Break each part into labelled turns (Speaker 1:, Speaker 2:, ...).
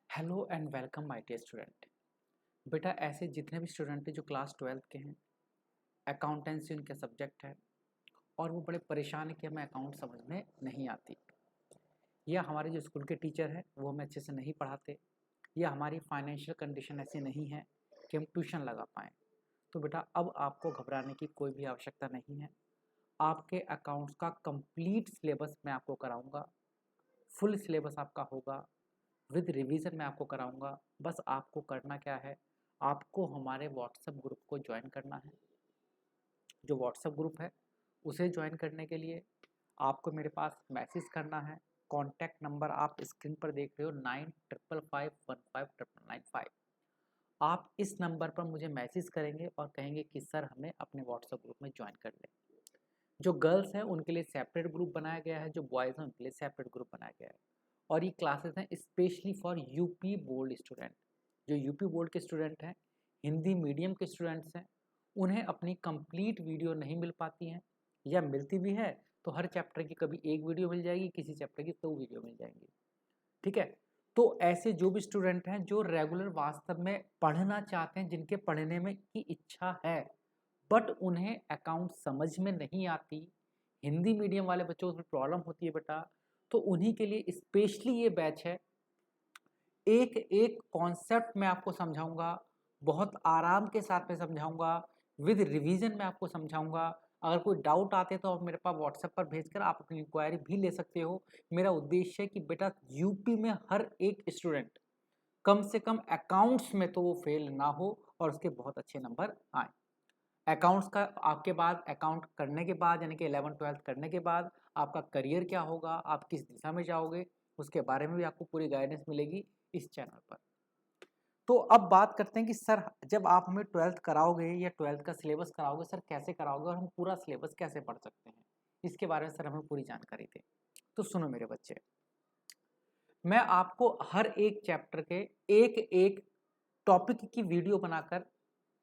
Speaker 1: Hello and welcome my dear student. बेटा ऐसे जितने भी स्टूडेंट हैं जो क्लास 12th के हैं, अकाउंटेंसी उनका सब्जेक्ट है और वो बड़े परेशान हैं कि हमें अकाउंट समझ में नहीं आती, या हमारे जो स्कूल के टीचर हैं वो हमें अच्छे से नहीं पढ़ाते, या हमारी फाइनेंशियल कंडीशन ऐसी नहीं है कि हम ट्यूशन लगा पाएँ। तो बेटा अब आपको घबराने की कोई भी आवश्यकता नहीं है। आपके अकाउंट्स का कंप्लीट सिलेबस मैं आपको कराऊँगा। फुल सिलेबस आपका होगा, विद रिवीजन मैं आपको कराऊंगा। बस आपको करना क्या है, आपको हमारे व्हाट्सएप ग्रुप को ज्वाइन करना है। जो व्हाट्सएप ग्रुप है उसे ज्वाइन करने के लिए आपको मेरे पास मैसेज करना है। कॉन्टैक्ट नंबर आप स्क्रीन पर देख रहे हो 9555159995। आप इस नंबर पर मुझे मैसेज करेंगे और कहेंगे कि सर हमें अपने व्हाट्सएप ग्रुप में ज्वाइन कर लें। जो गर्ल्स हैं उनके लिए सेपरेट ग्रुप बनाया गया है, जो बॉयज़ हैं उनके लिए सेपरेट ग्रुप बनाया गया है। और ये क्लासेस हैं specially for UP board student. जो यूपी बोर्ड के स्टूडेंट हैं, हिंदी मीडियम के स्टूडेंट्स हैं, उन्हें अपनी कंप्लीट वीडियो नहीं मिल पाती हैं, या मिलती भी है तो हर चैप्टर की कभी एक वीडियो मिल जाएगी, किसी चैप्टर की 2 वीडियो मिल जाएंगी। ठीक है। तो ऐसे जो भी स्टूडेंट हैं जो रेगुलर वास्तव में पढ़ना चाहते हैं, जिनके पढ़ने में की इच्छा है बट उन्हें अकाउंट समझ में नहीं आती, हिंदी मीडियम वाले बच्चों को प्रॉब्लम होती है बेटा, तो उन्हीं के लिए स्पेशली ये बैच है। एक एक कॉन्सेप्ट मैं आपको समझाऊंगा, बहुत आराम के साथ में समझाऊंगा, विद रिवीजन मैं आपको समझाऊंगा। अगर कोई डाउट आते तो आप मेरे पास व्हाट्सएप पर भेजकर आप अपनी इंक्वायरी भी ले सकते हो। मेरा उद्देश्य है कि बेटा यूपी में हर एक स्टूडेंट कम से कम अकाउंट्स में तो वो फेल ना हो और उसके बहुत अच्छे नंबर आए। अकाउंट्स का आपके बाद अकाउंट करने के बाद यानी कि 11th-12th करने के बाद आपका करियर क्या होगा, आप किस दिशा में जाओगे, उसके बारे में भी आपको पूरी गाइडेंस मिलेगी इस चैनल पर। तो अब बात करते हैं कि सर जब आप हमें 12th कराओगे या 12th का सिलेबस कराओगे, सर कैसे कराओगे और हम पूरा सिलेबस कैसे पढ़ सकते हैं, इसके बारे में सर हमें पूरी जानकारी दें। तो सुनो मेरे बच्चे, मैं आपको हर एक चैप्टर के एक एक टॉपिक की वीडियो बनाकर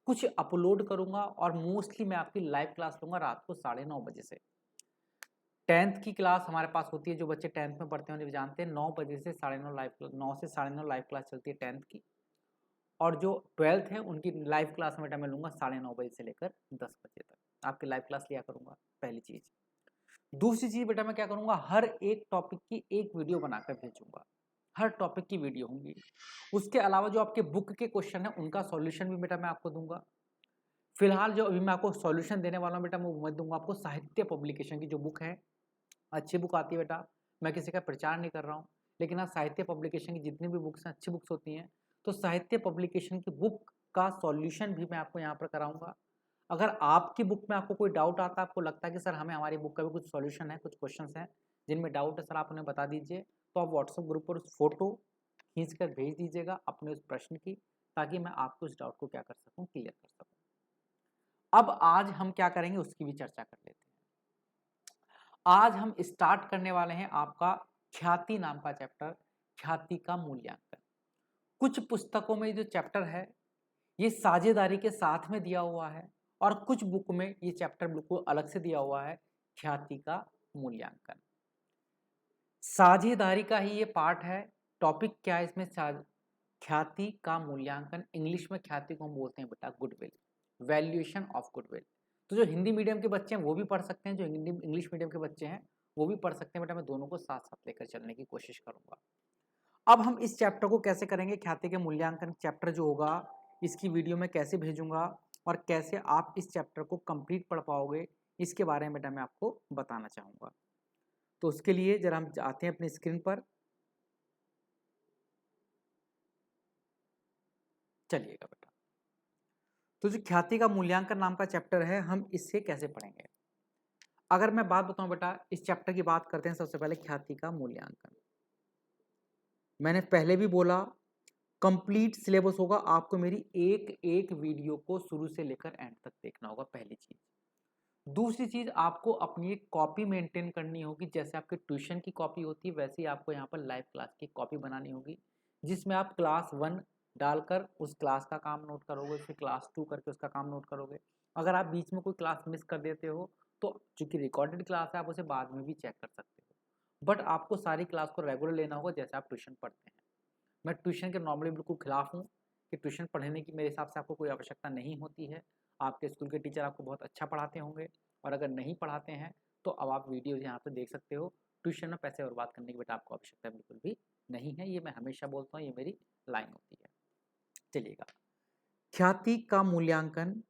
Speaker 1: कुछ अपलोड करूंगा और मोस्टली मैं आपकी लाइव क्लास लूंगा रात को 9:30 बजे से। 10th की क्लास हमारे पास होती है, जो बच्चे 10th में पढ़ते हैं उन्हें जानते हैं, 9 बजे से 9:30 लाइव 9 से 9:30 लाइव क्लास चलती है 10th की। और जो 12th है उनकी लाइव क्लास में बेटा मैं लूंगा 9:30 बजे से लेकर 10 बजे तक आपकी लाइव क्लास लिया करूंगा, पहली चीज। दूसरी चीज बेटा मैं क्या करूंगा, हर एक टॉपिक की एक वीडियो बनाकर भेजूंगा, हर टॉपिक की वीडियो होंगी। उसके अलावा जो आपके बुक के क्वेश्चन है उनका सॉल्यूशन भी बेटा मैं आपको दूंगा। फिलहाल जो अभी मैं आपको सॉल्यूशन देने वाला हूँ बेटा मैं मत दूंगा आपको साहित्य पब्लिकेशन की जो बुक है, अच्छी बुक आती है बेटा। मैं किसी का प्रचार नहीं कर रहा हूँ, लेकिन हाँ साहित्य पब्लिकेशन की जितनी भी बुक्स हैं अच्छी बुक्स होती हैं। तो साहित्य पब्लिकेशन की बुक का सॉल्यूशन भी मैं आपको यहाँ पर कराऊंगा। अगर आपकी बुक में आपको कोई डाउट आता है, आपको लगता है कि सर हमें हमारी बुक का भी कुछ सॉल्यूशन है, कुछ क्वेश्चंस हैं जिनमें डाउट है, सर आप उन्हें बता दीजिए। तो आप व्हाट्सएप ग्रुप पर उस फोटो खींच कर भेज दीजिएगा अपने उस प्रश्न की, ताकि मैं आपको उस डाउट को क्या कर सकूँ, क्लियर कर सकूँ। अब आज हम क्या करेंगे उसकी भी चर्चा कर लेते हैं। आज हम स्टार्ट करने वाले हैं आपका ख्याति नाम का चैप्टर, ख्याति का मूल्यांकन। कुछ पुस्तकों में जो चैप्टर है ये साझेदारी के साथ में दिया हुआ है और कुछ बुक में ये चैप्टर बिल्कुल अलग से दिया हुआ है, ख्याति का मूल्यांकन। साझेदारी का ही ये पार्ट है। टॉपिक क्या है इसमें, ख्याति का मूल्यांकन। इंग्लिश में ख्याति को हम बोलते हैं बेटा गुडविल, वैल्यूएशन ऑफ गुडविल। तो जो हिंदी मीडियम के बच्चे हैं वो भी पढ़ सकते हैं, जो इंग्लिश मीडियम के बच्चे हैं वो भी पढ़ सकते हैं बेटा। मैं दोनों को साथ साथ लेकर चलने की कोशिश करूंगा। अब हम इस चैप्टर को कैसे करेंगे, ख्याति के मूल्यांकन चैप्टर जो होगा इसकी वीडियो में कैसे भेजूंगा और कैसे आप इस चैप्टर को कंप्लीट पढ़ पाओगे, इसके बारे में बेटा मैं आपको बताना चाहूंगा। तो उसके लिए जरा हम आते हैं अपनी स्क्रीन पर, चलिएगा बेटा। तो जो ख्याति का मूल्यांकन नाम का चैप्टर है हम इससे कैसे पढ़ेंगे। अगर मैं बात बताऊं बेटा, इस चैप्टर की बात करते हैं सबसे पहले ख्याति का मूल्यांकन। मैंने पहले भी बोला कंप्लीट सिलेबस होगा, आपको मेरी एक एक वीडियो को शुरू से लेकर एंड तक देखना होगा, पहली चीज। दूसरी चीज, आपको अपनी एक कॉपी मेंटेन करनी होगी, जैसे आपके ट्यूशन की कॉपी होती है वैसे ही आपको यहाँ पर लाइव क्लास की कॉपी बनानी होगी, जिसमें आप क्लास 1 डालकर उस क्लास का काम नोट करोगे, फिर क्लास 2 करके उसका काम नोट करोगे। अगर आप बीच में कोई क्लास मिस कर देते हो तो चूंकि रिकॉर्डेड क्लास है आप उसे बाद में भी चेक कर सकते हो, बट आपको सारी क्लास को रेगुलर लेना होगा जैसे आप ट्यूशन पढ़ते हैं। मैं ट्यूशन के नॉर्मली बिल्कुल खिलाफ हूँ कि ट्यूशन पढ़ने की मेरे हिसाब से आपको कोई आवश्यकता नहीं होती है। आपके स्कूल के टीचर आपको बहुत अच्छा पढ़ाते होंगे, और अगर नहीं पढ़ाते हैं तो अब आप वीडियोज़ यहाँ पे देख सकते हो। ट्यूशन में पैसे बर्बाद करने की बेटा आपको आवश्यकता बिल्कुल भी नहीं है, ये मैं हमेशा बोलता हूँ, ये मेरी लाइन होती है। चलिएगा, ख्याति का मूल्यांकन।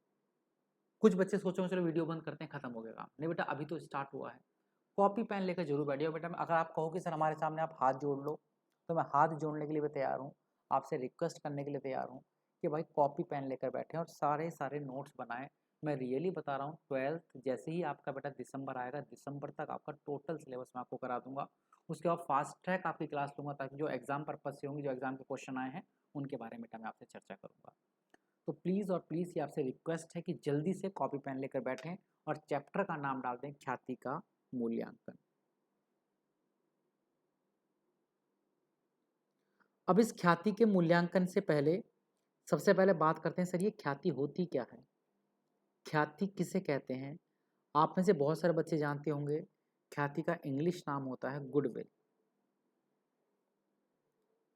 Speaker 1: कुछ बच्चे सोचोगे चलो वीडियो बंद करते हैं, खत्म हो गया काम। नहीं बेटा, अभी तो स्टार्ट हुआ है। कॉपी पेन लेकर जरूर बैठिए बेटा। अगर आप कहो कि सर हमारे सामने आप हाथ जोड़ लो, तो मैं हाथ जोड़ने के लिए भी तैयार हूँ, आपसे रिक्वेस्ट करने के लिए तैयार हूँ कि भाई कॉपी पेन लेकर बैठे और सारे सारे नोट्स बनाएं। मैं रियली बता रहा हूँ, 12th जैसे ही आपका बेटा दिसंबर आएगा, दिसंबर तक आपका टोटल सिलेबस मैं आपको करा दूंगा। उसके बाद फास्ट ट्रैक आपकी क्लास लूँगा, ताकि जो एग्जाम पर्पज से होंगी, जो एग्जाम के क्वेश्चन आए हैं, उनके बारे में मैं आपसे चर्चा करूँगा। तो प्लीज़ और प्लीज़ ये आपसे रिक्वेस्ट है कि जल्दी से कॉपी पेन लेकर बैठें और चैप्टर का नाम डाल दें ख्याति का मूल्यांकन। अब इस ख्याति के मूल्यांकन से पहले सबसे पहले बात करते हैं, सर ये ख्याति होती क्या है, ख्याति किसे कहते हैं। आप में से बहुत सारे बच्चे जानते होंगे ख्याति का इंग्लिश नाम होता है गुडविल।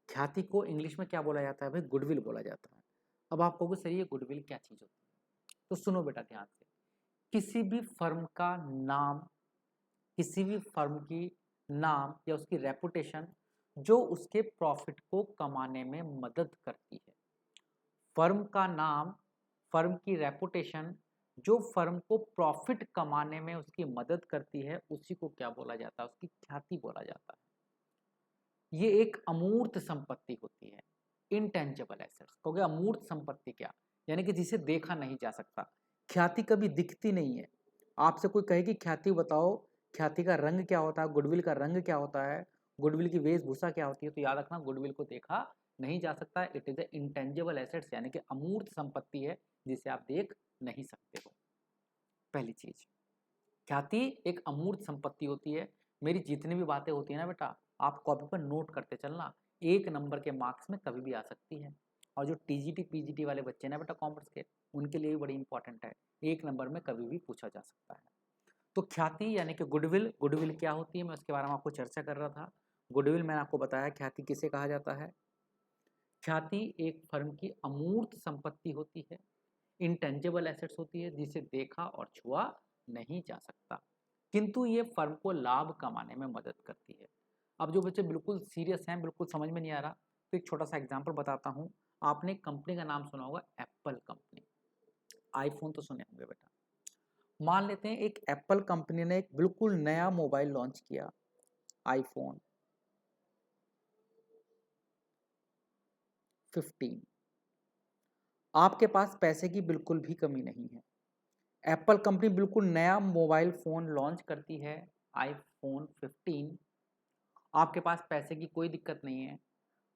Speaker 1: ख्याति को इंग्लिश में क्या बोला जाता है भाई, गुडविल बोला जाता है। अब आप कहोगे सर ये गुडविल क्या चीज़ होती है, तो सुनो बेटा ध्यान से। किसी भी फर्म का नाम, किसी भी फर्म की नाम या उसकी रेपुटेशन जो उसके प्रॉफिट को कमाने में मदद करती है। फर्म का नाम, फर्म की रेपुटेशन जो फर्म को प्रॉफिट कमाने में उसकी मदद करती है, उसी को क्या बोला जाता है, उसकी ख्याति बोला जाता है। ये एक अमूर्त संपत्ति होती है, इंटेंजिबल एसेट्स। कहोगे अमूर्त संपत्ति क्या, यानी कि जिसे देखा नहीं जा सकता। ख्याति कभी दिखती नहीं है। आपसे कोई कहे कि ख्याति बताओ, ख्याति का रंग क्या होता है, गुडविल का रंग क्या होता है, गुडविल की वेशभूषा क्या होती है, तो याद रखना गुडविल को देखा नहीं जा सकता। It is a intangible assets, यानी कि अमूर्त संपत्ति है जिसे आप देख नहीं सकते हो। पहली चीज, ख्याति एक अमूर्त संपत्ति होती है। मेरी जितनी भी बातें होती है ना बेटा, आप कॉपी पर नोट करते चलना, 1 नंबर के मार्क्स में कभी भी आ सकती है। और जो टीजीटी पीजीटी वाले बच्चे ना बेटा कॉमर्स के, उनके लिए भी बड़ी इंपॉर्टेंट है, 1 नंबर में कभी भी पूछा जा सकता है। तो ख्याति यानी कि गुडविल, गुडविल क्या होती है, मैं उसके बारे में आपको चर्चा कर रहा था। गुडविल मैंने आपको बताया ख्याति किसे कहा जाता है। ख्याति एक फर्म की अमूर्त संपत्ति होती है, इंटेंजिबल एसेट्स होती है, जिसे देखा और छुआ नहीं जा सकता, किंतु ये फर्म को लाभ कमाने में मदद करती है। अब जो बच्चे बिल्कुल सीरियस हैं, बिल्कुल समझ में नहीं आ रहा, तो एक छोटा सा एग्जांपल बताता हूँ। आपने कंपनी का नाम सुना होगा, एप्पल कंपनी। आईफोन तो सुने होंगे बेटा। मान लेते हैं एक एप्पल कंपनी ने एक बिल्कुल नया मोबाइल लॉन्च किया, आईफोन 15। आपके पास पैसे की बिल्कुल भी कमी नहीं है। एप्पल कंपनी बिल्कुल नया मोबाइल फ़ोन लॉन्च करती है, आईफोन 15। आपके पास पैसे की कोई दिक्कत नहीं है,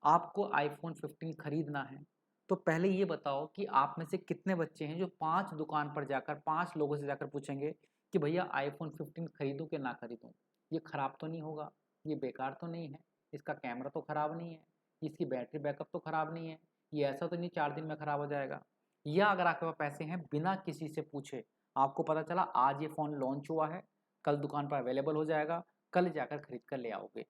Speaker 1: आपको आईफोन 15 खरीदना है। तो पहले ये बताओ कि आप में से कितने बच्चे हैं जो 5 दुकान पर जाकर 5 लोगों से जाकर पूछेंगे कि भैया आईफोन 15 खरीदूं कि ना खरीदूं, ये ख़राब तो नहीं होगा, ये बेकार तो नहीं है, इसका कैमरा तो ख़राब नहीं है, इसकी बैटरी बैकअप तो ख़राब नहीं है, ये ऐसा तो नहीं 4 दिन में ख़राब हो जाएगा। या अगर आपके पास पैसे हैं, बिना किसी से पूछे आपको पता चला आज ये फ़ोन लॉन्च हुआ है, कल दुकान पर अवेलेबल हो जाएगा, कल जाकर खरीद कर ले आओगे,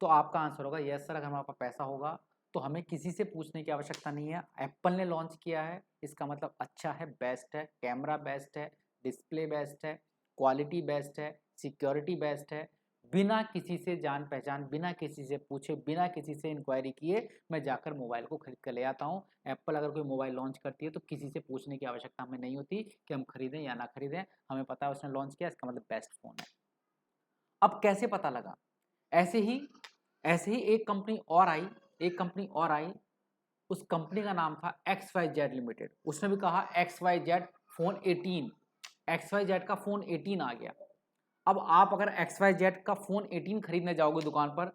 Speaker 1: तो आपका आंसर होगा यस सर। अगर हमारे पास पैसा होगा तो हमें किसी से पूछने की आवश्यकता नहीं है, एप्पल ने लॉन्च किया है, इसका मतलब अच्छा है, बेस्ट है, कैमरा बेस्ट है, डिस्प्ले बेस्ट है, क्वालिटी बेस्ट है, सिक्योरिटी बेस्ट है। बिना किसी से जान पहचान, बिना किसी से पूछे, बिना किसी से इंक्वायरी किए मैं जाकर मोबाइल को खरीद कर ले आता हूँ। एप्पल अगर कोई मोबाइल लॉन्च करती है तो किसी से पूछने की आवश्यकता हमें नहीं होती कि हम खरीदें या ना खरीदें, हमें पता है उसने लॉन्च किया, इसका मतलब बेस्ट फ़ोन है। अब कैसे पता लगा, ऐसे ही एक कंपनी और आई, एक कंपनी और आई, उस कंपनी का नाम था XYZ लिमिटेड। उसने भी कहा XYZ फोन 18, XYZ का फोन 18 आ गया। अब आप अगर XYZ का फोन 18 खरीदने जाओगे दुकान पर,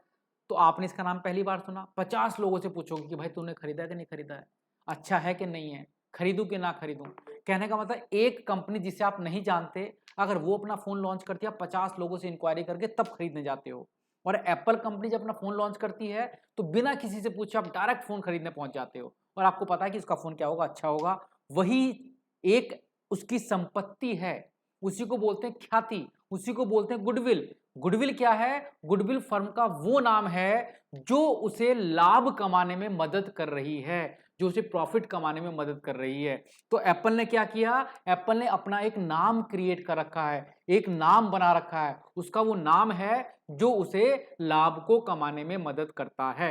Speaker 1: तो आपने इसका नाम पहली बार सुना, 50 लोगों से पूछोगे कि भाई तूने खरीदा है कि नहीं खरीदा है, अच्छा है कि नहीं है, खरीदूं कि ना खरीदूं। कहने का मतलब एक कंपनी जिसे आप नहीं जानते, अगर वो अपना फोन लॉन्च करती है, 50 लोगों से इंक्वायरी करके तब खरीदने जाते हो। और एप्पल कंपनी जब अपना फोन लॉन्च करती है तो बिना किसी से पूछे आप डायरेक्ट फोन खरीदने पहुंच जाते हो, और आपको पता है कि इसका फोन क्या होगा, अच्छा होगा। वही एक उसकी संपत्ति है, उसी को बोलते हैं ख्याति, उसी को बोलते हैं गुडविल, गुडविल क्या है? गुडविल फर्म का वो नाम है जो उसे लाभ कमाने में मदद कर रही है, जो उसे प्रॉफिट कमाने में मदद कर रही है। तो एप्पल ने क्या किया? एप्पल ने अपना एक नाम क्रिएट कर रखा है, एक नाम बना रखा है, उसका वो नाम है जो उसे लाभ को कमाने में मदद करता है।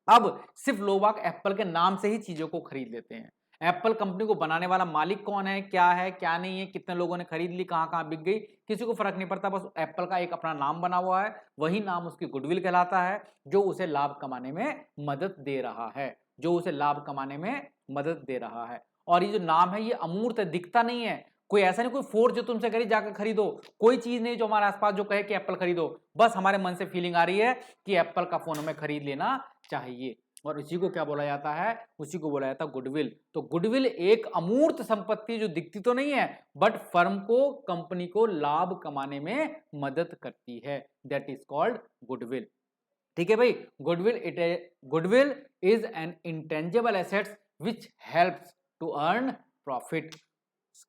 Speaker 1: अब सिर्फ लोग एप्पल के नाम से ही चीजों को खरीद लेते हैं। एप्पल कंपनी को बनाने वाला मालिक कौन है, क्या नहीं है, कितने लोगों ने खरीद ली, कहां कहां बिक गई, किसी को फर्क नहीं पड़ता। बस एप्पल का एक अपना नाम बना हुआ है, वही नाम उसकी गुडविल कहलाता है, जो उसे लाभ कमाने में मदद दे रहा है, जो उसे लाभ कमाने में मदद दे रहा है। और ये जो नाम है ये अमूर्त है, दिखता नहीं है, कोई ऐसा नहीं कोई फोर्स जो तुमसे करी जाकर खरीदो, कोई चीज नहीं जो हमारे आसपास जो कहे कि एप्पल खरीदो। बस हमारे मन से फीलिंग आ रही है कि एप्पल का फोन हमें खरीद लेना चाहिए, और इसी को क्या बोला जाता है? उसी को बोला जाता है गुडविल। तो गुडविल एक अमूर्त संपत्ति जो दिखती तो नहीं है, बट फर्म को, कंपनी को लाभ कमाने में मदद करती है, दैट इज कॉल्ड गुडविल। ठीक है भाई, goodwill is an intangible assets which helps to earn profit.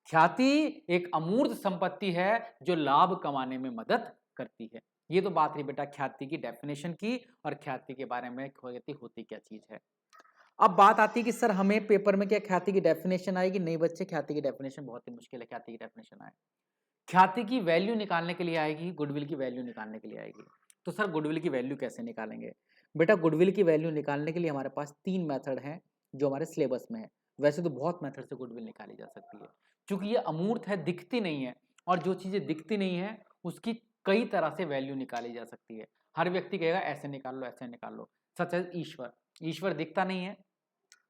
Speaker 1: ख्याति एक अमूर्त संपत्ति है जो लाभ कमाने में मदद करती है। ये तो बात रही बेटा ख्याति की डेफिनेशन की, और ख्याति के बारे में होती क्या चीज है। अब बात आती है कि सर हमें पेपर में क्या ख्याति की डेफिनेशन आएगी? नहीं बच्चे, ख्याति की डेफिनेशन बहुत ही मुश्किल है, ख्याति की डेफिनेशन आए। ख्याति की वैल्यू निकालने के लिए आएगी, गुडविल की वैल्यू निकालने के लिए आएगी। तो सर गुडविल की वैल्यू कैसे निकालेंगे? बेटा गुडविल की वैल्यू निकालने के लिए हमारे पास 3 मेथड हैं जो हमारे सिलेबस में है। वैसे तो बहुत मेथड से गुडविल निकाली जा सकती है, क्योंकि ये अमूर्त है, दिखती नहीं है, और जो चीजें दिखती नहीं है उसकी कई तरह से वैल्यू निकाली जा सकती है। हर व्यक्ति कहेगा ऐसे निकाल लो, ऐसे निकाल लो। सच है, ईश्वर दिखता नहीं है,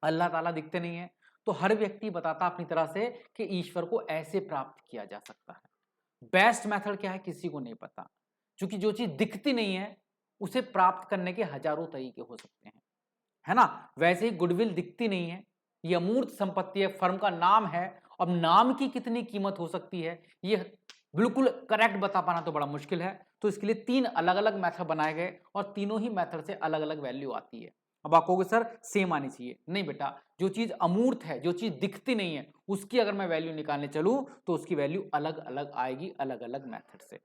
Speaker 1: अल्लाह ताला दिखते नहीं है, तो हर व्यक्ति बताता अपनी तरह से कि ईश्वर को ऐसे प्राप्त किया जा सकता है। बेस्ट मेथड क्या है किसी को नहीं पता, क्योंकि जो चीज दिखती नहीं है उसे प्राप्त करने के हजारों तरीके हो सकते हैं, है ना। वैसे ही गुडविल दिखती नहीं है, ये अमूर्त संपत्ति है, फर्म का नाम है। अब नाम की कितनी कीमत हो सकती है ये बिल्कुल करेक्ट बता पाना तो बड़ा मुश्किल है। तो इसके लिए 3 अलग अलग मेथड बनाए गए, और तीनों ही मेथड से अलग अलग वैल्यू आती है। अब आप कहोगे सर सेम आनी चाहिए, नहीं बेटा, जो चीज अमूर्त है, जो चीज दिखती नहीं है, उसकी अगर मैं वैल्यू निकालने चलूं तो उसकी वैल्यू अलग अलग आएगी, अलग अलग मेथड से।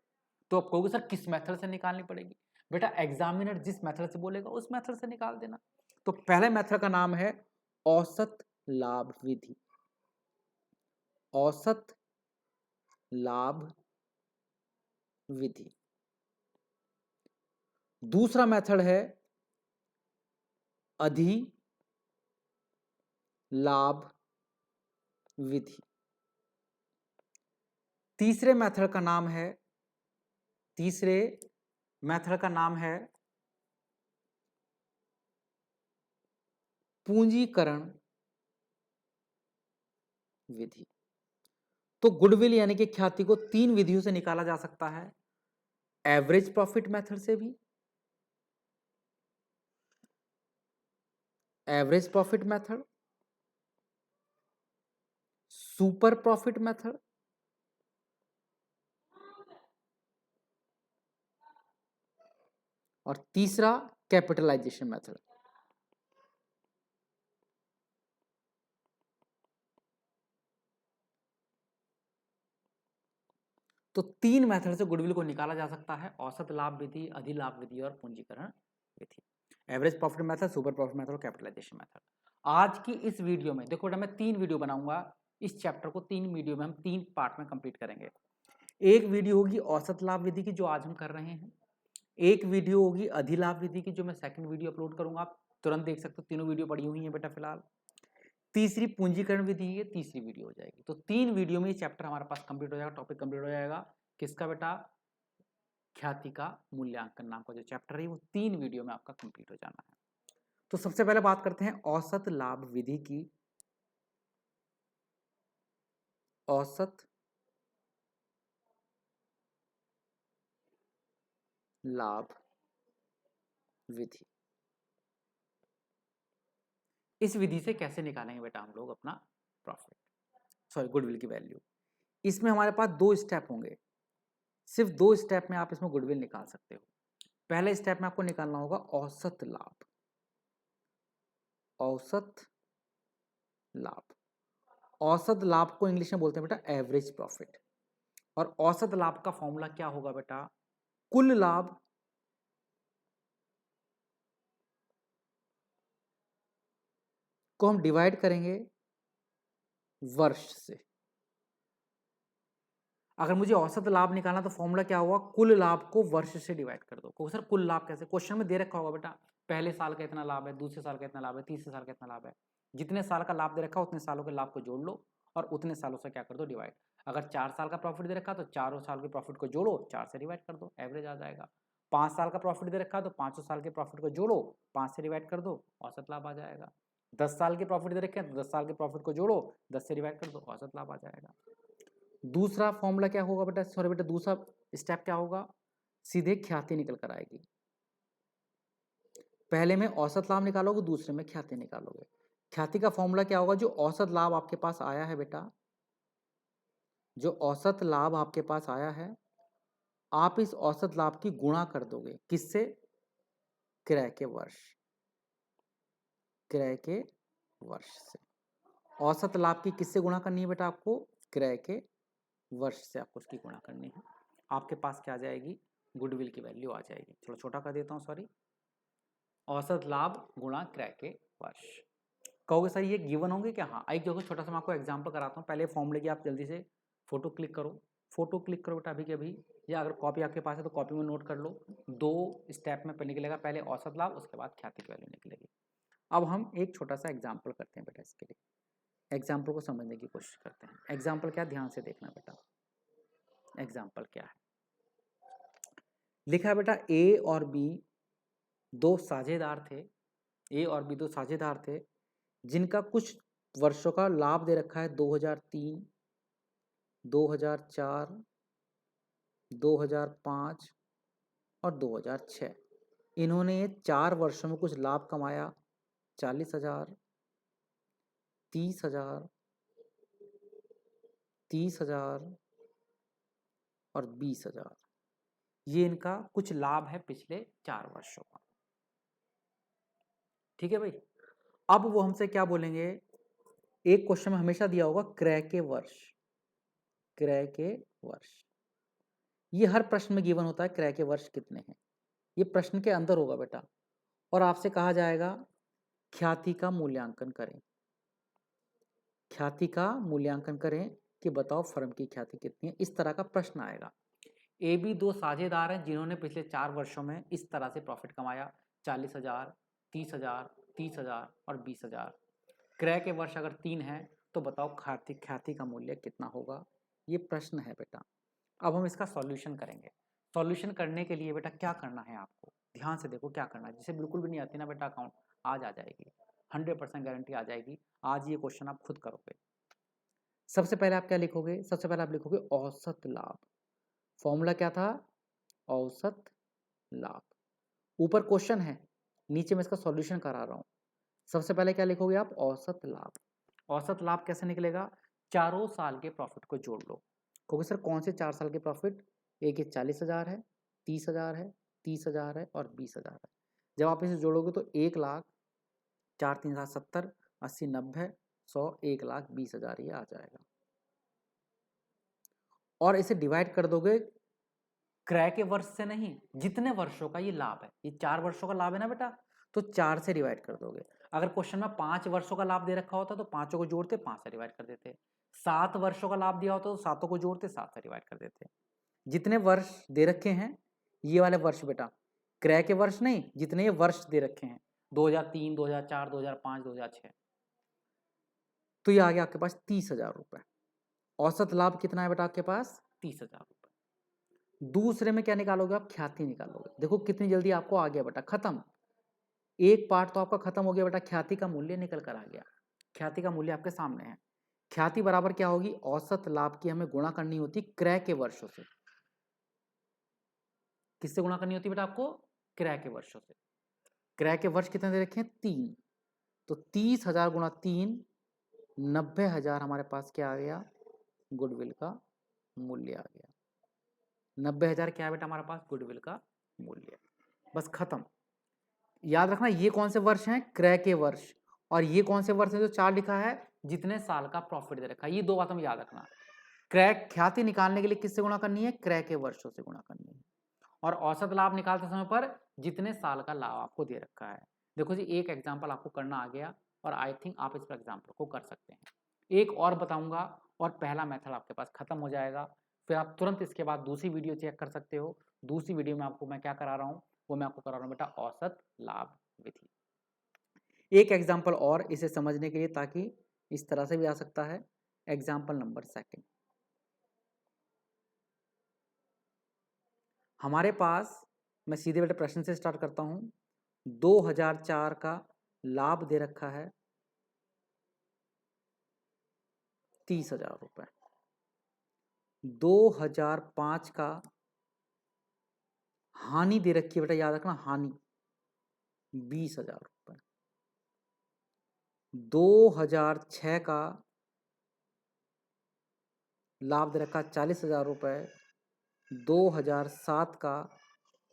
Speaker 1: तो आप कहोगे सर किस मेथड से निकालनी पड़ेगी? बेटा एग्जामिनर जिस मेथड से बोलेगा उस मेथड से निकाल देना। तो पहले मेथड का नाम है औसत लाभ विधि। औसत लाभ विधि। दूसरा मेथड है अधिलाभ विधि। तीसरे मेथड का नाम है पूंजीकरण विधि। तो गुडविल यानी कि ख्याति को 3 विधियों से निकाला जा सकता है। एवरेज प्रॉफिट मेथड से भी, average profit method, super profit method, और तीसरा कैपिटलाइजेशन मेथड। तो 3 मेथड से गुडविल को निकाला जा सकता है, औसत लाभ विधि, अधिलाभ विधि और पूंजीकरण विधि। Average profit method, super profit method और कैपिटलाइजेशन मेथड। आज की इस वीडियो में देखो बेटा, मैं 3 वीडियो बनाऊंगा। इस चैप्टर को 3 वीडियो में हम 3 पार्ट में कंप्लीट करेंगे। एक वीडियो होगी औसत लाभ विधि की जो आज हम कर रहे हैं, एक वीडियो होगी अधिलाभ विधि की जो मैं सेकंड वीडियो अपलोड करूंगा, आप तुरंत देख सकते हो, तीनों वीडियो पड़ी हुई है बेटा फिलहाल। तीसरी पूंजीकरण विधि है, तीसरी वीडियो हो जाएगी। तो 3 वीडियो में ये चैप्टर हमारे पास कंप्लीट हो जाएगा, टॉपिक कंप्लीट हो जाएगा। किसका बेटा? ख्याति का मूल्यांकन नाम का जो चैप्टर है वो 3 वीडियो में आपका कंप्लीट हो जाना है। तो सबसे पहले बात करते हैं औसत लाभ विधि की। औसत लाभ विधि। इस विधि से कैसे निकालेंगे बेटा हम लोग अपना प्रॉफिट, सॉरी गुडविल की वैल्यू? इसमें हमारे पास 2 स्टेप होंगे, सिर्फ 2 स्टेप में आप इसमें गुडविल निकाल सकते हो। पहले स्टेप में आपको निकालना होगा औसत लाभ। औसत लाभ, औसत लाभ को इंग्लिश में बोलते हैं बेटा एवरेज प्रॉफिट। और औसत लाभ का फॉर्मूला क्या होगा बेटा? कुल लाभ को हम डिवाइड करेंगे वर्ष से। अगर मुझे औसत लाभ निकालना तो फॉर्मूला क्या होगा, कुल लाभ को वर्ष से डिवाइड कर दो। सर कुल लाभ कैसे, क्वेश्चन में दे रखा होगा बेटा पहले साल का इतना लाभ है, दूसरे साल का इतना लाभ है, तीसरे साल का इतना लाभ है। जितने साल का लाभ दे रखा है उतने सालों के लाभ को जोड़ लो और उतने सालों से क्या कर दो डिवाइड। अगर 4 साल का प्रॉफिट दे रखा तो चारों साल के प्रॉफिट को जोड़ो, 4 से डिवाइड कर दो, एवरेज आ जाएगा। 5 साल का प्रॉफिट दे रखा तो 5 साल के प्रॉफिट को जोड़ो, 5 से डिवाइड कर दो, औसत लाभ आ जाएगा। 10 साल के प्रॉफिट दे रखे हैं तो 10 साल के प्रॉफिट को जोड़ो, 10 से डिवाइड कर दो, औसत लाभ आ जाएगा। दूसरा फॉर्मूला क्या होगा बेटा, सॉरी बेटा दूसरा स्टेप क्या होगा, सीधे ख्याति निकल कर आएगी। पहले में औसत लाभ निकालोगे, दूसरे में ख्याति निकालोगे। ख्याति का फॉर्मूला क्या होगा, जो औसत लाभ आपके पास आया है बेटा, जो औसत लाभ आपके पास आया है, आप इस औसत लाभ की गुणा कर दोगे किससे, क्रय के वर्ष, क्रय के वर्ष से। औसत लाभ की किससे गुणा करनी है बेटा आपको, क्रय के वर्ष से आपको उसकी गुणा करनी है। आपके पास क्या आ जाएगी, गुडविल की वैल्यू आ जाएगी। चलो छोटा कर देता हूँ, सॉरी, औसत लाभ गुणा क्रय के वर्ष। कहोगे सर ये गिवन होंगे क्या, हाँ एक देखो छोटा सा मैं आपको एग्जांपल कराता हूँ। पहले फॉर्मूले की आप जल्दी से फोटो क्लिक करो, फोटो क्लिक करो बेटा अभी के अभी, या अगर कॉपी आपके पास है तो कॉपी में नोट कर लो। 2 स्टेप में निकलेगा, पहले औसत लाभ उसके बाद ख्याति की वैल्यू निकलेगी। अब हम एक छोटा सा एग्जाम्पल करते हैं बेटा, इसके लिए एग्जाम्पल को समझने की कोशिश करते हैं। एग्जाम्पल क्या, ध्यान से देखना बेटा, एग्जाम्पल क्या है। लिखा है बेटा ए और बी दो साझेदार थे, ए और बी दो साझेदार थे जिनका कुछ वर्षों का लाभ दे रखा है 2003, 2004, 2005 और 2006। इन्होंने 4 वर्षों में कुछ लाभ कमाया, 40,000, 30,000, 30,000 और 20,000। ये इनका कुछ लाभ है पिछले 4 वर्षों का। ठीक है भाई। अब वो हमसे क्या बोलेंगे, एक क्वेश्चन में हमेशा दिया होगा क्रय के वर्ष, क्रय के वर्ष। ये हर प्रश्न में गिवन होता है क्रय के वर्ष कितने हैं, ये प्रश्न के अंदर होगा बेटा। और आपसे कहा जाएगा ख्याति का मूल्यांकन करें, ख्याति का मूल्यांकन करें कि बताओ फर्म की ख्याति कितनी है। इस तरह का प्रश्न आएगा। ए बी दो साझेदार हैं जिन्होंने पिछले 4 वर्षों में इस तरह से प्रॉफिट कमाया, 40,000, 30,000, 30,000 और 20,000। क्रय के वर्ष अगर 3 है तो बताओ ख्याति का मूल्य कितना होगा। ये प्रश्न है बेटा। अब हम इसका सॉल्यूशन करेंगे। सॉल्यूशन करने के लिए बेटा क्या करना है आपको, ध्यान से देखो क्या करना है। जिसे बिल्कुल भी नहीं आती ना बेटा अकाउंट, आज आ जाएगी, 100% गारंटी आ जाएगी। आज ये क्वेश्चन आप खुद करोगे। सबसे पहले आप क्या लिखोगे, सबसे पहले आप लिखोगे औसत लाभ। फॉर्मूला क्या था, औसत लाभ। ऊपर क्वेश्चन है, नीचे मैं इसका सॉल्यूशन करा रहा हूं। सबसे पहले क्या लिखोगे आप, औसत लाभ। औसत लाभ कैसे निकलेगा, चारों साल के प्रॉफिट को जोड़ लो। क्योंकि सर कौन से 4 साल के प्रॉफिट, एक ये 40,000 है, 30,000 है, 30,000 है और 20,000 है। जब आप इसे जोड़ोगे तो 1,00,000, 4 3 7 70, 80 90 100, 1,20,000 ये आ जाएगा। और इसे डिवाइड कर दोगे क्रय के वर्ष से नहीं, जितने वर्षों का ये लाभ है, ये 4 वर्षों का लाभ है ना बेटा, तो 4 से डिवाइड कर दोगे। अगर क्वेश्चन में 5 वर्षों का लाभ दे रखा होता तो 5 को जोड़ते, 5 से डिवाइड कर देते। 7 वर्षों का लाभ दिया होता तो 7 को जोड़ते, 7 से डिवाइड कर देते। जितने वर्ष दे रखे हैं ये वाले वर्ष बेटा, क्रय के वर्ष नहीं, जितने ये वर्ष दे रखे हैं 2003, 2004, 2005, 2006, तो ये आ गया आपके पास 30,000 रुपए। औसत लाभ कितना है बेटा आपके पास, 30,000 रुपए। दूसरे में क्या निकालोगे आप, ख्याति निकालोगे। देखो कितनी जल्दी आपको आ गया बेटा, खत्म। एक पार्ट तो आपका खत्म हो गया बेटा, ख्याति का मूल्य निकल कर आ गया। ख्याति का मूल्य आपके सामने है। ख्याति बराबर क्या होगी, औसत लाभ की हमें गुणा करनी होती क्रय के वर्षों से। किससे गुणा करनी होती बेटा आपको, क्रय के वर्षों से। क्रय के वर्ष कितने दे रखे हैं, 3, तो 30,000 गुणा 3, 90,000 हमारे पास क्या आ गया, गुडविल का मूल्य आ गया। 90,000 क्या है बेटा हमारे पास, गुडविल का मूल्य। बस खत्म। याद रखना ये कौन से वर्ष हैं, क्रय के वर्ष। और ये कौन से वर्ष है जो 4 लिखा है, जितने साल का प्रॉफिट दे रखा है। ये 2 बात हम याद रखना। क्रय ख्याति निकालने के लिए किससे गुणा करनी है, क्रय के वर्षों से गुणा करनी है। और औसत लाभ निकालते समय पर जितने साल का लाभ आपको दे रखा है। देखो जी, एक एग्जाम्पल आपको करना आ गया और आई थिंक आप इस पर एग्जाम्पल को कर सकते हैं। एक और बताऊंगा और पहला मेथड आपके पास खत्म हो जाएगा। फिर आप तुरंत इसके बाद दूसरी वीडियो चेक कर सकते हो। दूसरी वीडियो में आपको मैं क्या करा रहा हूँ, वो मैं आपको करा रहा हूँ बेटा औसत लाभ विधि। एक एग्जाम्पल और इसे समझने के लिए, ताकि इस तरह से भी आ सकता है। एग्जाम्पल नंबर 2, हमारे पास, मैं सीधे बेटे प्रश्न से स्टार्ट करता हूं। 2004 का लाभ दे रखा है 30,000 रुपए। 2005 का हानि दे रखी है बेटा, याद रखना हानि 20,000 रुपए। 2006 का लाभ दे रखा है 40,000 रुपए। 2007 का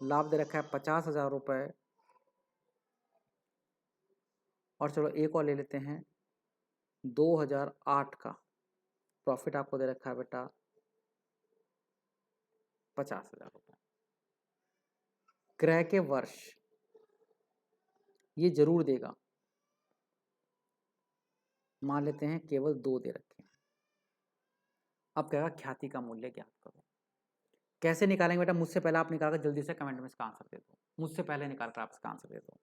Speaker 1: लाभ दे रखा है 50,000 रुपए। और चलो एक और ले लेते हैं, 2008 का प्रॉफिट आपको दे रखा है बेटा 50,000 रुपए। क्रय के वर्ष ये जरूर देगा, मान लेते हैं केवल 2 दे रखे हैं। अब कहेगा ख्याति का मूल्य ज्ञात करो। कैसे निकालेंगे बेटा, मुझसे पहले आप निकालकर जल्दी से कमेंट में इसका आंसर दे दो। मुझसे पहले निकालकर आप इसका आंसर दे दो।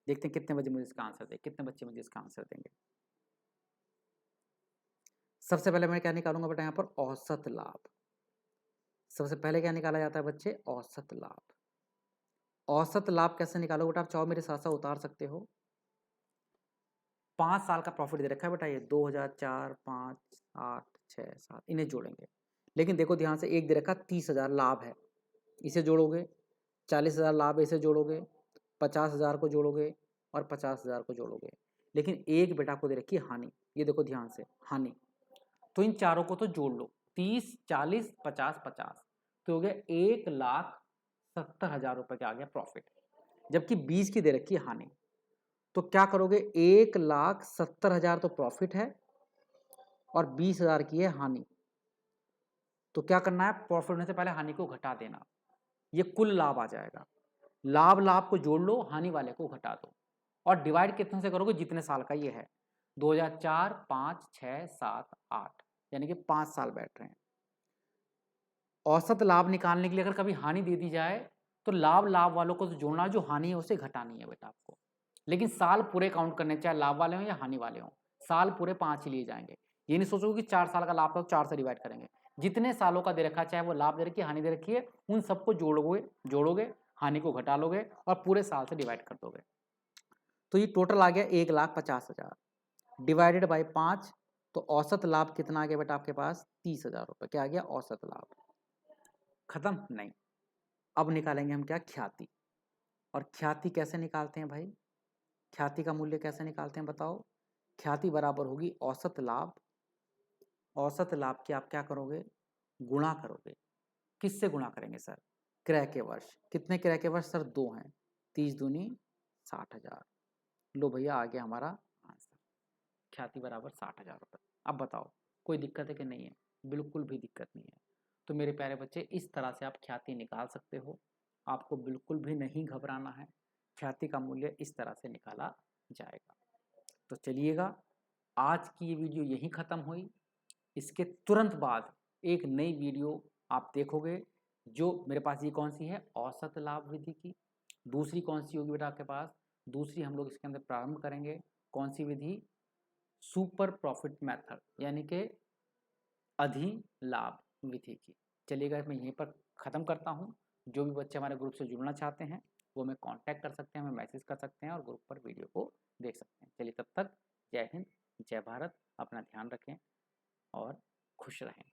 Speaker 1: देखते हैं कितने बजे मुझे इसका आंसर दे, कितने बच्चे मुझे इसका आंसर देंगे। सबसे पहले मैं क्या निकालूंगा बेटा, यहाँ पर औसत लाभ। सबसे पहले क्या निकाला जाता है बच्चे, औसत लाभ। औसत लाभ कैसे निकालो बेटा, आप चाहो मेरे साथ साथ उतार सकते हो। 5 साल का प्रॉफिट दे रखा है बेटा, ये 2004, 5, 8, 6, 7, इन्हें जोड़ेंगे। लेकिन देखो ध्यान से, एक दे रखा 30,000 लाभ है, इसे जोड़ोगे। 40,000 लाभ है, इसे जोड़ोगे। 50,000 को जोड़ोगे और 50,000 को जोड़ोगे। लेकिन एक बेटा को दे रखी है हानि, ये देखो ध्यान से हानि। तो इन चारों को तो जोड़ लो, 30, 40, 50, 50, तो हो गया 1,70,000 रुपए का आ गया प्रॉफिट। जबकि 20 की दे रखी है हानि। तो क्या करोगे, 1,70,000 तो प्रॉफिट है और 20,000 की है हानि। तो क्या करना है, प्रॉफिट होने से पहले हानि को घटा देना, ये कुल लाभ आ जाएगा। लाभ लाभ को जोड़ लो, हानि वाले को घटा दो और डिवाइड कितने से करोगे, जितने साल का ये है। 2004, 5, 6, 7, 8, यानी कि 5 साल बैठ रहे हैं। औसत लाभ निकालने के लिए अगर कभी हानि दे दी जाए तो लाभ लाभ वालों को तो जोड़ना, जो हानि है उसे घटानी है बेटा आपको। लेकिन साल पूरे काउंट करने, चाहे लाभ वाले हों या हानि वाले हों, साल पूरे 5 ही लिए जाएंगे। ये नहीं सोचोगे कि 4 साल का लाभ था तो 4 से डिवाइड करेंगे। जितने सालों का दे रखा है, चाहे वो लाभ दे रखी है हानि दे रखी है, उन सबको जोड़ोगे, हानि को घटा लोगे और पूरे साल से डिवाइड कर दोगे। तो ये टोटल आ गया 1,50,000 डिवाइडेड बाई 5। तो औसत लाभ कितना आ गया बेटा आपके पास, 30,000 रुपए। क्या आ गया, औसत लाभ। खत्म नहीं। अब निकालेंगे हम क्या, ख्याति। और ख्याति कैसे निकालते हैं भाई, ख्याति का मूल्य कैसे निकालते हैं बताओ। ख्याति बराबर होगी औसत लाभ। औसत लाभ की आप क्या करोगे, गुणा करोगे। किससे गुणा करेंगे सर, क्रय के वर्ष। कितने क्रय के वर्ष सर, 2 हैं। 30 दूनी 60,000। लो भैया आ गया हमारा आंसर, ख्याति बराबर 60,000 रुपये। अब बताओ कोई दिक्कत है कि नहीं है, बिल्कुल भी दिक्कत नहीं है। तो मेरे प्यारे बच्चे, इस तरह से आप ख्याति निकाल सकते हो। आपको बिल्कुल भी नहीं घबराना है, ख्याति का मूल्य इस तरह से निकाला जाएगा। तो चलिएगा, आज की ये वीडियो यहीं ख़त्म हुई। इसके तुरंत बाद एक नई वीडियो आप देखोगे, जो मेरे पास ये कौन सी है, औसत लाभ विधि की। दूसरी कौन सी होगी बेटा आपके पास, दूसरी हम लोग इसके अंदर प्रारंभ करेंगे कौन सी विधि, सुपर प्रॉफिट मेथड, यानी कि अधिलाभ विधि की। चलिएगा, मैं यहीं पर ख़त्म करता हूँ। जो भी बच्चे हमारे ग्रुप से जुड़ना चाहते हैं वो हमें कांटेक्ट कर सकते हैं, हमें मैसेज कर सकते हैं और ग्रुप पर वीडियो को देख सकते हैं। चलिए तब तक जय हिंद, जय भारत, अपना ध्यान रखें और खुश रहें।